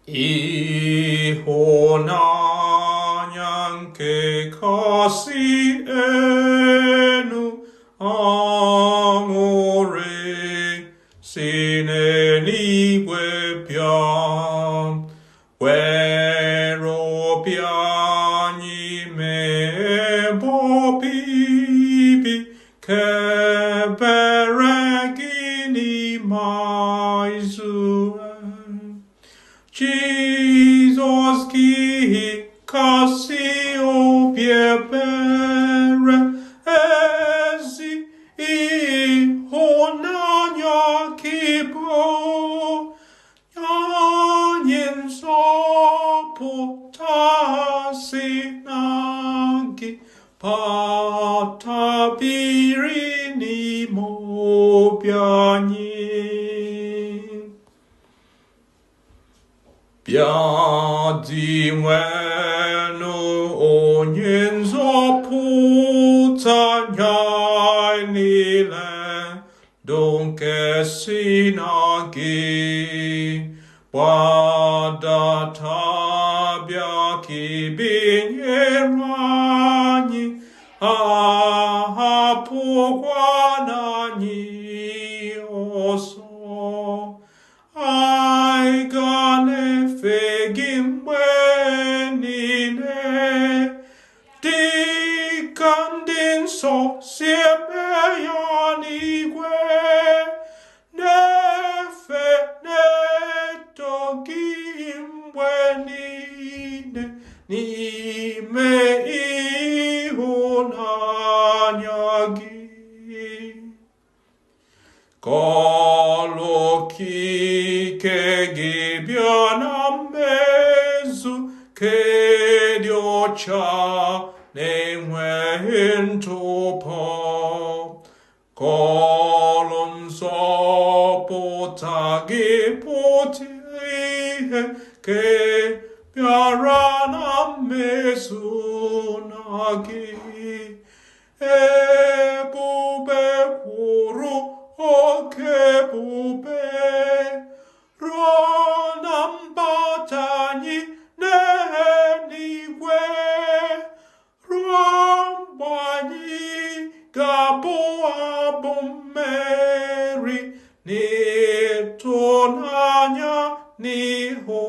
Ihonanya kekasihmu amore sineni pian vero piani me bobibi che beregini mai sue. Jesus qui cassio piepere esi honanya kipo nyanyin soputasi nagi patabirini mo piani. Biadi wenu onyin zoputa nyai nile donke sinagi wada tabia kibinyerani ahapukwanani oso ai gane fegimwenine di candin so siemeyanigue nefe neto gimwenine ni me ihunanyagi Koloki che gibiana mezu che diocha ne wento po kolon so potagi potie che piarana mezu nagi e bube puru o che bube ronam batani nenigue rombani gabo abumeri ni tonanya ni ho